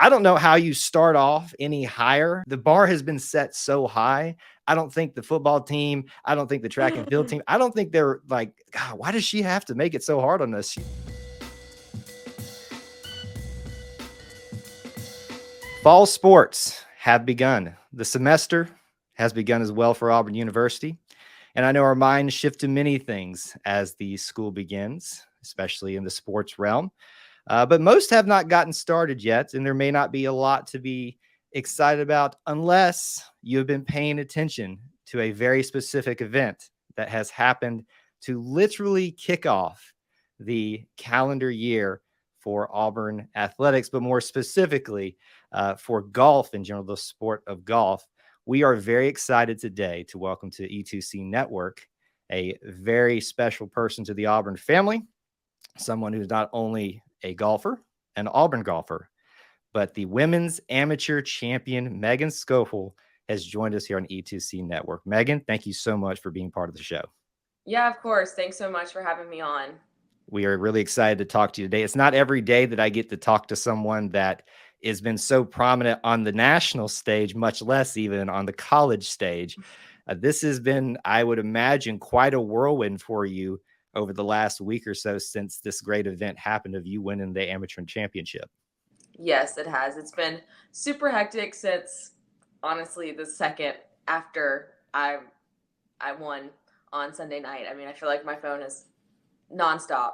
I don't know how you start off any higher. The bar has been set so high. I don't think the football team, I don't think the track and field team, I don't think they're like, God, why does she have to make it so hard on us? Fall sports have begun. The semester has begun as well for Auburn University. And I know our minds shift to many things as the school begins, especially in the sports realm. But most have not gotten started yet, and there may not be a lot to be excited about unless you have been paying attention to a very specific event that has happened to literally kick off the calendar year for Auburn athletics, but more specifically for golf in general, the sport of golf. We are very excited today to welcome to E2C Network a very special person to the Auburn family, someone who's not only a golfer, an Auburn golfer, but the women's amateur champion, Megan Schofill, has joined us here on E2C Network. Megan, thank you so much for being part of the show. Yeah, of course. Thanks so much for having me on. We are really excited to talk to you today. It's not every day that I get to talk to someone that has been so prominent on the national stage, much less even on the college stage. This has been, I would imagine, quite a whirlwind for you over the last week or so since this great event happened of you winning the amateur championship. Yes, it has. It's been super hectic since, honestly, the second after I won on Sunday night. I mean, I feel like my phone is nonstop.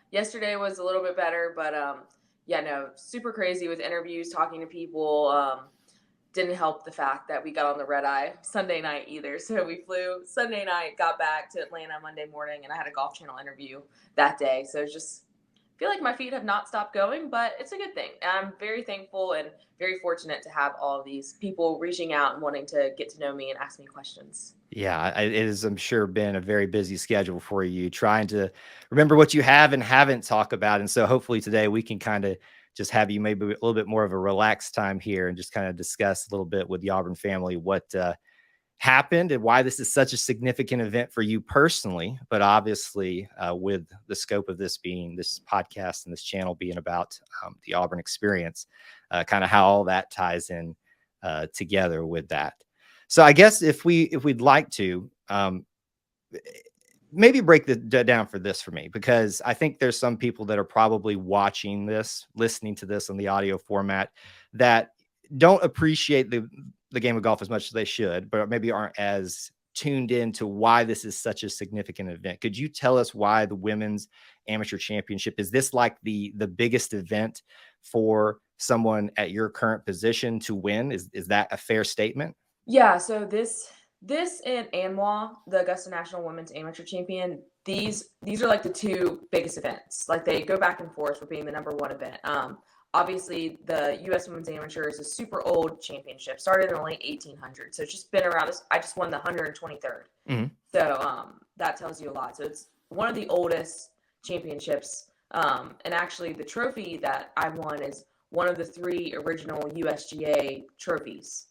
Yesterday was a little bit better, but super crazy with interviews, talking to people. Didn't help the fact that we got on the red eye Sunday night either. So we flew Sunday night, got back to Atlanta Monday morning, and I had a Golf Channel interview that day. So just feel like my feet have not stopped going, but it's a good thing. I'm very thankful and very fortunate to have all of these people reaching out and wanting to get to know me and ask me questions. Yeah, it has, I'm sure, been a very busy schedule for you, trying to remember what you have and haven't talked about. And so hopefully today we can kind of just have you maybe a little bit more of a relaxed time here and just kind of discuss a little bit with the Auburn family what happened and why this is such a significant event for you personally, but obviously with the scope of this being this podcast and this channel being about the Auburn experience, kind of how all that ties in together with that. So I guess if we'd like to maybe break the down for this for me, because I think there's some people that are probably watching this, listening to this in the audio format that don't appreciate the game of golf as much as they should, but maybe aren't as tuned in to why this is such a significant event. Could you tell us why the women's amateur championship, is this like the biggest event for someone at your current position to win? Is that a fair statement? Yeah, so this and ANWA, the Augusta National Women's Amateur Champion, these are like the two biggest events. Like they go back and forth for being the number one event. Obviously, the U.S. Women's Amateur is a super old championship, started in the late 1800s. So it's just been around. I just won the 123rd. Mm-hmm. So that tells you a lot. So it's one of the oldest championships. And actually, the trophy that I won is one of the 3 original USGA trophies.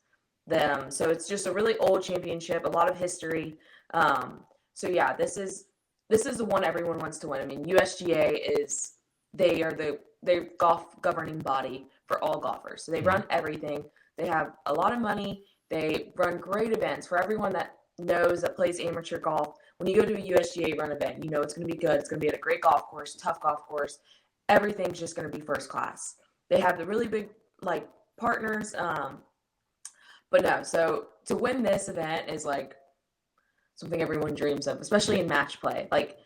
So it's just a really old championship, a lot of history. So yeah, this is the one everyone wants to win. I mean, USGA is they're golf governing body for all golfers. So they run everything. They have a lot of money. They run great events for everyone that knows that plays amateur golf. When you go to a USGA run event, you know it's going to be good. It's going to be at a great golf course, tough golf course. Everything's just going to be first class. They have the really big like partners. But no, so to win this event is like something everyone dreams of, especially in match play. Like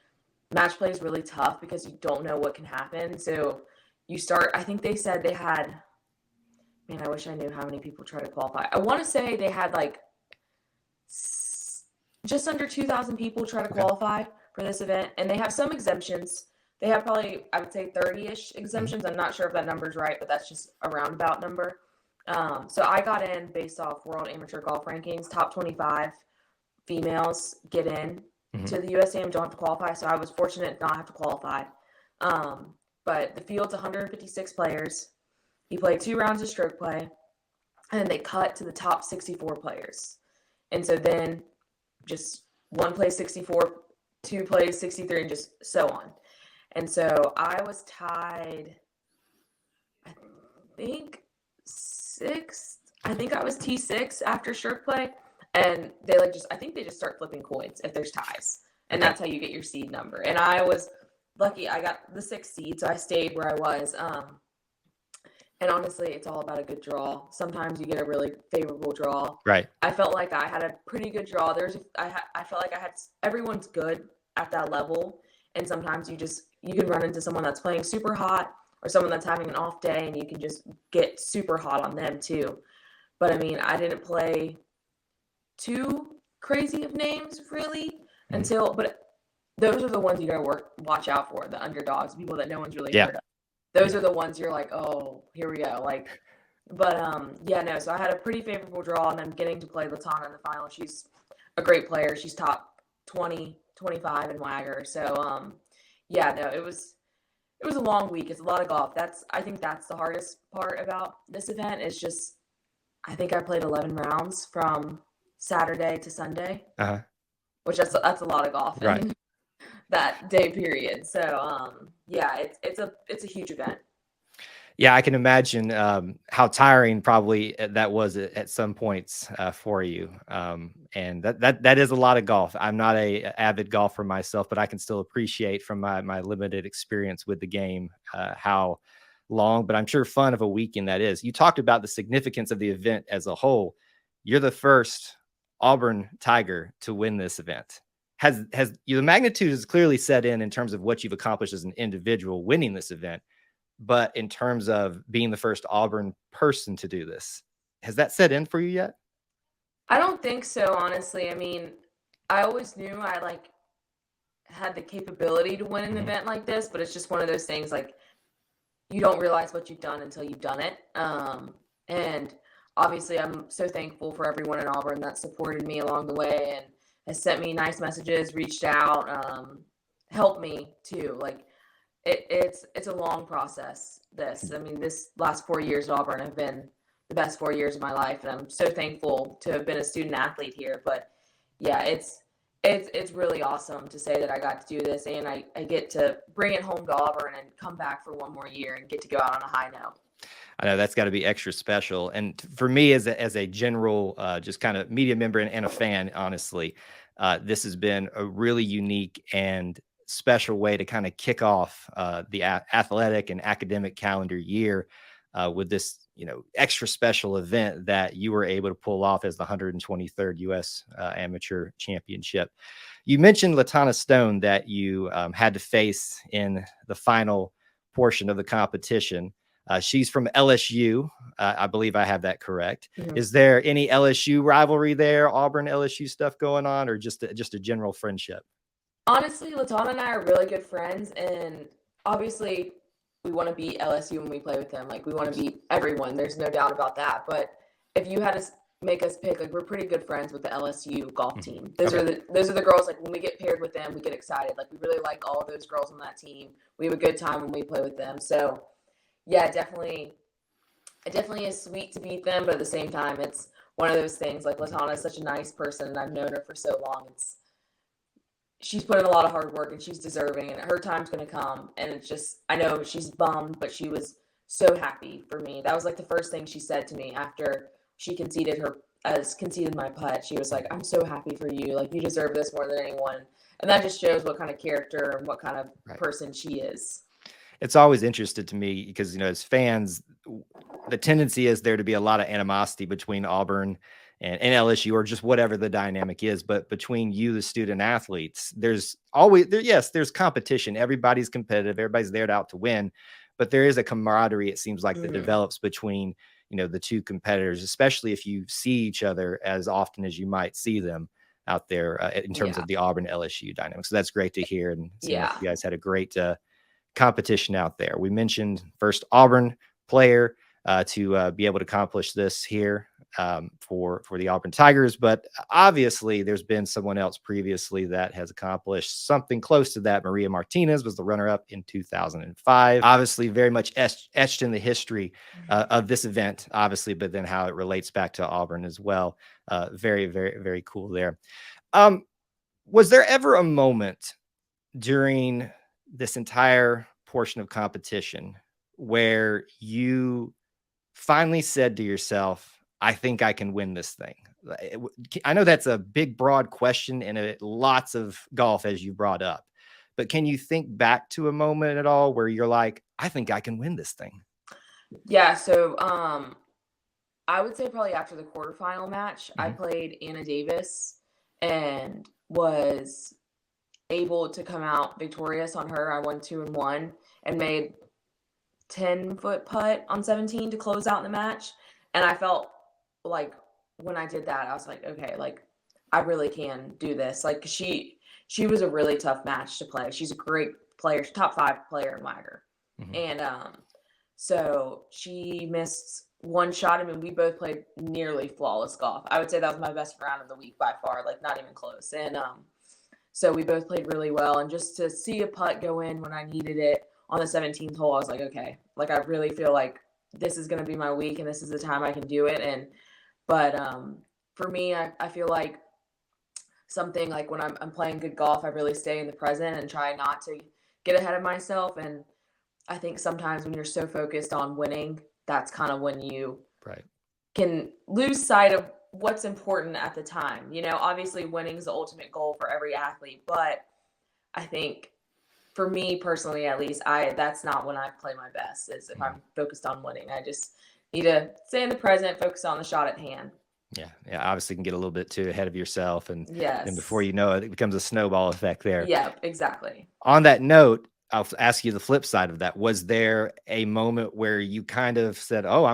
match play is really tough because you don't know what can happen. So you start, I think they said they had, man, I wish I knew how many people try to qualify. I want to say they had like just under 2,000 people try to qualify for this event. And they have some exemptions. They have probably, I would say 30-ish exemptions. I'm not sure if that number's right, but that's just a roundabout number. So I got in based off World Amateur Golf Rankings, top 25 females get in to the USAM, don't have to qualify. So I was fortunate to not have to qualify. But the field's 156 players. You play 2 rounds of stroke play, and they cut to the top 64 players. And so then just one plays 64, 2 plays 63, and just so on. And so I was tied, I think, I think I was T6 after stroke play, and they I think they just start flipping coins if there's ties, and Okay. that's how you get your seed number. And I was lucky; I got the 6th seed, so I stayed where I was. And honestly, it's all about a good draw. Sometimes you get a really favorable draw. Right. I felt like I had a pretty good draw. I felt like I had everyone's good at that level, and sometimes you can run into someone that's playing super hot or someone that's having an off day, and you can just get super hot on them too. But I mean, I didn't play too crazy of names really but those are the ones you gotta watch out for, the underdogs, people that no one's really Yeah. heard of. Those are the ones you're like, oh, here we go. Yeah, no. So I had a pretty favorable draw, and I'm getting to play Latana in the final. She's a great player. She's top 20, 25 in Wagger. So yeah, no, it was a long week. It's a lot of golf. I think that's the hardest part about this event is just I think I played 11 rounds from Saturday to Sunday, Uh-huh. which that's a lot of golf Right. in that day period. So yeah, it's a huge event. Yeah, I can imagine how tiring probably that was at some points for you. And that is a lot of golf. I'm not a avid golfer myself, but I can still appreciate from my limited experience with the game how long, but I'm sure fun of a weekend that is. You talked about the significance of the event as a whole. You're the first Auburn Tiger to win this event. The magnitude is clearly set in terms of what you've accomplished as an individual winning this event. But in terms of being the first Auburn person to do this, has that set in for you yet? I don't think so, honestly. I mean, I always knew I had the capability to win an Mhm. event like this, but it's just one of those things you don't realize what you've done until you've done it. And obviously, I'm so thankful for everyone in Auburn that supported me along the way and has sent me nice messages, reached out, helped me too. It's a long process. I mean, this last 4 years at Auburn have been the best 4 years of my life, and I'm so thankful to have been a student athlete here. But yeah, it's really awesome to say that I got to do this, and I get to bring it home to Auburn and come back for one more year and get to go out on a high note. I know that's got to be extra special. And for me, as a general, just kind of media member and a fan, honestly, this has been a really unique and special way to kind of kick off the athletic and academic calendar year with this, extra special event that you were able to pull off as the 123rd U.S. Amateur Championship. You mentioned Latana Stone that you had to face in the final portion of the competition. She's from LSU. I believe I have that correct. Mhm. Is there any LSU rivalry there, Auburn LSU stuff going on, or just a general friendship? Honestly, Latana and I are really good friends, and obviously, we want to beat LSU when we play with them. Like we want to beat everyone. There's no doubt about that. But if you had to make us pick, we're pretty good friends with the LSU golf team. Okay. Those are the girls. Like when we get paired with them, we get excited. Like we really like all of those girls on that team. We have a good time when we play with them. So yeah, it definitely is sweet to beat them, but at the same time, it's one of those things. Like Latana is such a nice person, and I've known her for so long. She's put in a lot of hard work, and she's deserving, and her time's going to come. And it's just, I know she's bummed, but she was so happy for me. That was the first thing she said to me after she conceded my putt. She was like, "I'm so happy for you. Like you deserve this more than anyone." And that just shows what kind of character and what kind of person she is. It's always interested to me because, as fans, the tendency is there to be a lot of animosity between Auburn and LSU or just whatever the dynamic is. But between you, the student athletes, there's there's competition. Everybody's competitive. Everybody's there out to win. But there is a camaraderie, it seems like, that develops between, the two competitors, especially if you see each other as often as you might see them out there in terms of the Auburn LSU dynamic. So that's great to hear. And seems like you guys had a great competition out there. We mentioned first Auburn player to be able to accomplish this here for the Auburn Tigers, but obviously there's been someone else previously that has accomplished something close to that. Maria Martinez was the runner-up in 2005. Obviously, very much etched in the history of this event, obviously, but then how it relates back to Auburn as well. Very, very, very cool there. Was there ever a moment during this entire portion of competition where you finally said to yourself, I think I can win this thing? I know that's a big, broad question and lots of golf, as you brought up. But can you think back to a moment at all where you're like, I think I can win this thing? Yeah, so I would say probably after the quarterfinal match, I Mhm. played Anna Davis and was able to come out victorious on her. I won 2-1 and made 10-foot putt on 17 to close out the match. And I felt like when I did that, I was like, okay, like I really can do this. Like she was a really tough match to play. She's a great player, top 5 player in Wagger. Mhm. And so she missed one shot. I mean, we both played nearly flawless golf. I would say that was my best round of the week by far, like not even close. And so we both played really well. And just to see a putt go in when I needed it on the 17th hole, I was like, okay, like I really feel like this is going to be my week and this is the time I can do it. But for me, I feel like something like when I'm playing good golf, I really stay in the present and try not to get ahead of myself. And I think sometimes when you're so focused on winning, that's kind of when you Right. can lose sight of what's important at the time. You know, obviously winning is the ultimate goal for every athlete, but I think for me personally, at least, that's not when I play my best, is if I'm focused on winning. I just need to stay in the present, focus on the shot at hand. Yeah. Yeah. Obviously, can get a little bit too ahead of yourself. And then before Yes. you know it, it becomes a snowball effect there. Yep, exactly. On that note, I'll ask you the flip side of that. Was there a moment where you kind of said, "Oh,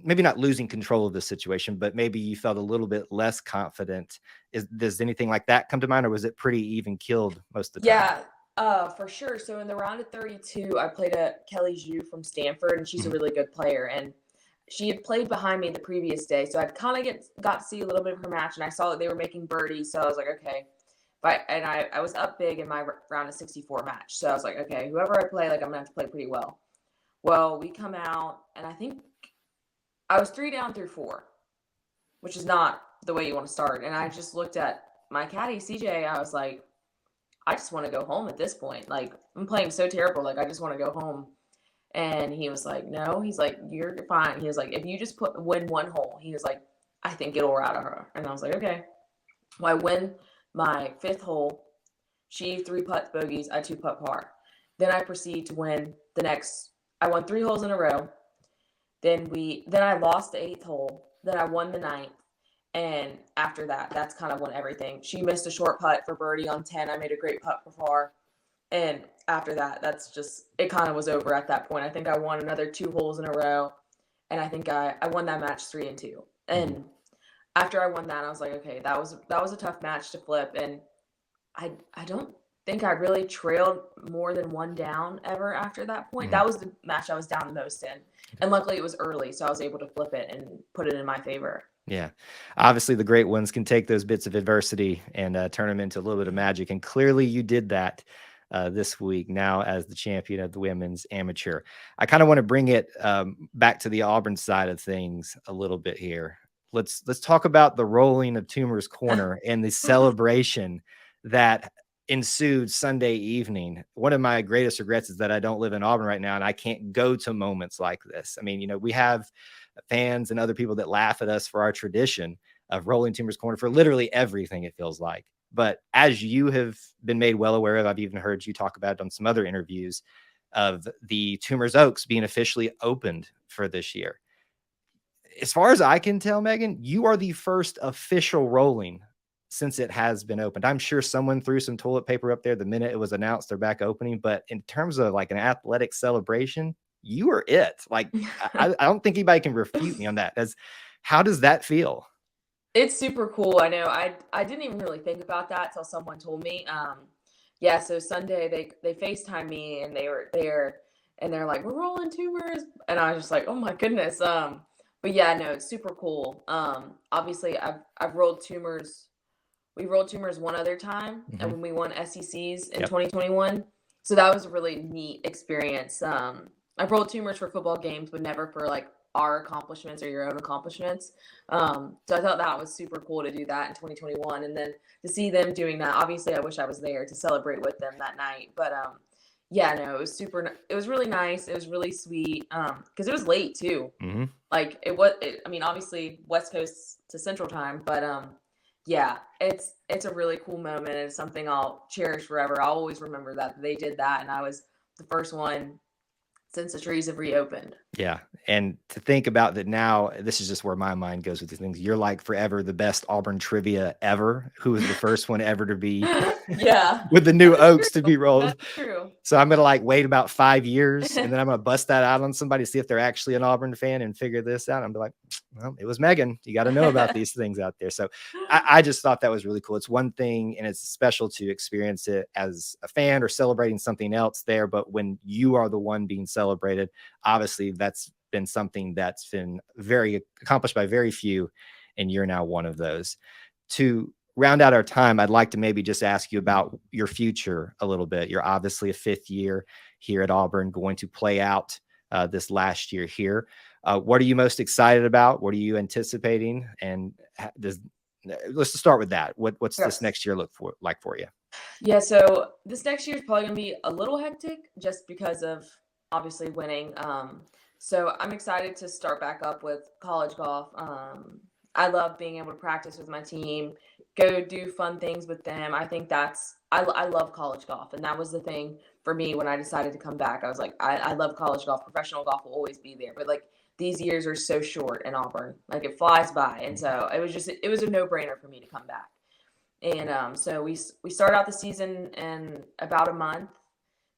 maybe not losing control of the situation, but maybe you felt a little bit less confident"? Does anything like that come to mind, or was it pretty even killed most of the time? Yeah, for sure. So in the round of 32, I played a Kelly Zhu from Stanford, and she's a Mhm. really good player. And she had played behind me the previous day, so I kind of got to see a little bit of her match, and I saw that they were making birdies. So I was like, okay. I was up big in my round of 64 match. So I was like, okay, whoever I play, like I'm gonna have to play pretty well. Well, we come out, and I think I was 3 down through 4, which is not the way you want to start. And I just looked at my caddy, CJ. I was like, I just want to go home at this point. Like, I'm playing so terrible. Like, I just want to go home. And he was like, no. He's like, you're fine. He was like, if you just win one hole, he was like, I think it'll out of her. And I was like, okay. Well, I win my 5th hole. She 3-putt bogeys. I 2-putt par. Then I proceed to win the next. I won 3 holes in a row. Then I lost the 8th hole. Then I won the 9th. And after that, that's kind of when everything. She missed a short putt for birdie on 10. I made a great putt for par. And after that, that's just, it kind of was over at that point. I think I won another 2 holes in a row. And I think I won that match 3-2. Mhm. And after I won that, I was like, okay, that was a tough match to flip. And I don't think I really trailed more than 1 down ever after that point. Mhm. That was the match I was down the most in. And luckily it was early, so I was able to flip it and put it in my favor. Yeah. Obviously, the great ones can take those bits of adversity and turn them into a little bit of magic. And clearly, you did that this week now as the champion of the women's amateur. I kind of want to bring it back to the Auburn side of things a little bit here. Let's talk about the rolling of Toomer's Corner and the celebration that ensued Sunday evening. One of my greatest regrets is that I don't live in Auburn right now and I can't go to moments like this. I mean, we have fans and other people that laugh at us for our tradition of rolling Toomer's Corner for literally everything, it feels like. But as you have been made well aware of, I've even heard you talk about it on some other interviews of the Toomer's Oaks being officially opened for this year. As far as I can tell, Megan, you are the first official rolling since it has been opened. I'm sure someone threw some toilet paper up there the minute it was announced they're back opening, but in terms of like an athletic celebration, you are it. Like, I don't think anybody can refute me on that. How does that feel? It's super cool. I know. I didn't even really think about that till someone told me. Yeah. So Sunday they Facetime me and they were there and they're like, we're rolling tumors, and I was just like, oh my goodness. But yeah, no, it's super cool. Obviously I've rolled tumors. We rolled tumors one other time, and Mhm. when we won SECs in Yep. 2021, so that was a really neat experience. I've rolled tumors for football games, but never for like our accomplishments or your own accomplishments. So I thought that was super cool to do that in 2021, and then to see them doing that. Obviously, I wish I was there to celebrate with them that night, but Yeah, no, it was it was really nice. It was really sweet. Because it was late too. Hmm. Like it was, I mean, obviously West Coast to Central Time, but yeah, it's a really cool moment. It's something I'll cherish forever. I'll always remember that they did that, and I was the first one since the trees have reopened. Yeah. And to think about that now, this is just where my mind goes with these things. You're like forever the best Auburn trivia ever. Who was the first one ever to be Yeah, with the new that's Oaks to true. be rolled? That's true. So I'm gonna like wait about 5 years, and then I'm gonna bust that out on somebody, see if they're actually an Auburn fan, and figure this out. I'm be like, well, it was Megan. You got to know about these things out there. So I just thought that was really cool. It's one thing, and it's special to experience it as a fan or celebrating something else there. But when you are the one being celebrated, obviously that's been something that's been very accomplished by very few, and you're now one of those. To round out our time, I'd like to maybe just ask you about your future a little bit. You're obviously a fifth year here at Auburn, going to play out this last year here. What are you most excited about? What are you anticipating? And let's just start with that. What's this Yes. next year look like for you? Yeah, so this next year is probably gonna be a little hectic just because of obviously winning. So I'm excited to start back up with college golf. I love being able to practice with my team, go do fun things with them. I think I love college golf, and that was the thing for me when I decided to come back. I was like, I love college golf. Professional golf will always be there, but like these years are so short in Auburn, like it flies by, and so it was a no brainer for me to come back. And so we start out the season in about a month.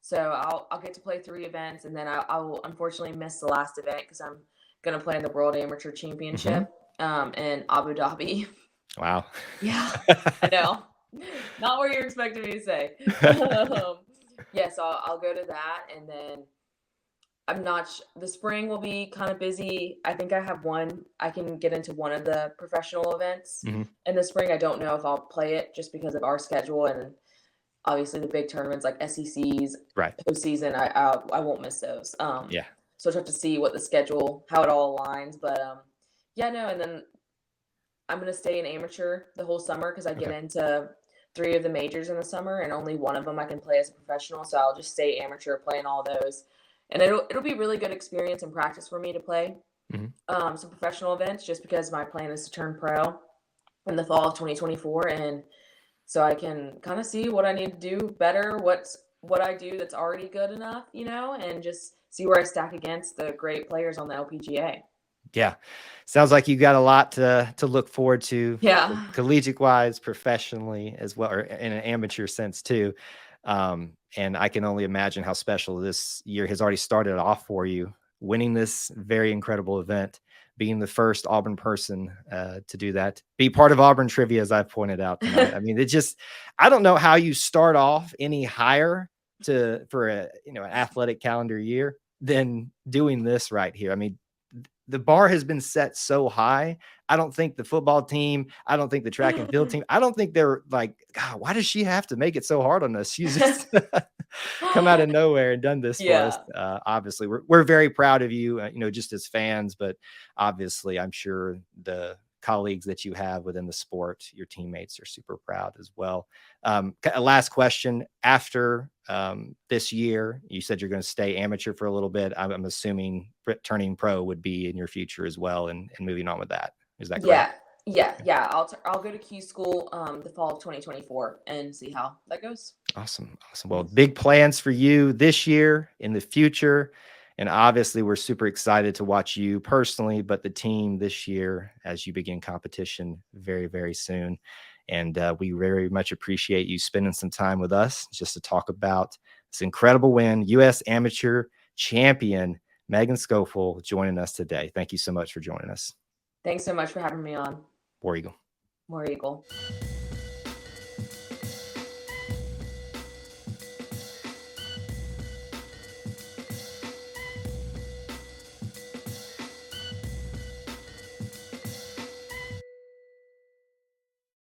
So I'll get to play 3 events, and then I will unfortunately miss the last event because I'm gonna play in the World Amateur Championship in Abu Dhabi. Wow. Yeah, I know. Not what you're expecting me to say. Yeah, so I'll go to that, and then I'm not. The spring will be kind of busy. I think I have one. I can get into one of the professional events Hmm. in the spring. I don't know if I'll play it just because of our schedule and obviously the big tournaments like SECs, Right. postseason. I won't miss those. Yeah. So I have to see what the schedule, how it all aligns. But yeah, no. And then I'm gonna stay an amateur the whole summer because I get Okay. into 3 of the majors in the summer, and only one of them I can play as a professional. So I'll just stay amateur playing all those, and it'll be really good experience and practice for me to play Hmm. some professional events just because my plan is to turn pro in the fall of 2024, and so I can kind of see what I need to do better, what I do that's already good enough, and just see where I stack against the great players on the LPGA. Yeah. Sounds like you got a lot to look forward to, Yeah. collegiate wise, professionally as well, or in an amateur sense too. And I can only imagine how special this year has already started off for you, winning this very incredible event, being the first Auburn person to do that, be part of Auburn trivia, as I've pointed out tonight. I mean, I don't know how you start off any higher for an athletic calendar year than doing this right here. I mean, the bar has been set so high. I don't think the football team, I don't think the track and field team, I don't think they're like, God, why does she have to make it so hard on us? She's just come out of nowhere and done this for us. Yeah. Obviously, we're very proud of you, just as fans, but obviously, I'm sure the colleagues that you have within the sport, your teammates are super proud as well. Last question. After this year, you said you're going to stay amateur for a little bit. I'm assuming turning pro would be in your future as well, and moving on with that. Is that correct? Yeah. I'll go to Q school the fall of 2024 and see how that goes. Awesome. Well, big plans for you this year, in the future. And obviously, we're super excited to watch you personally, but the team this year as you begin competition very, very soon. And we very much appreciate you spending some time with us just to talk about this incredible win. U.S. Amateur Champion Megan Schofill joining us today. Thank you so much for joining us. Thanks so much for having me on. War Eagle. War Eagle.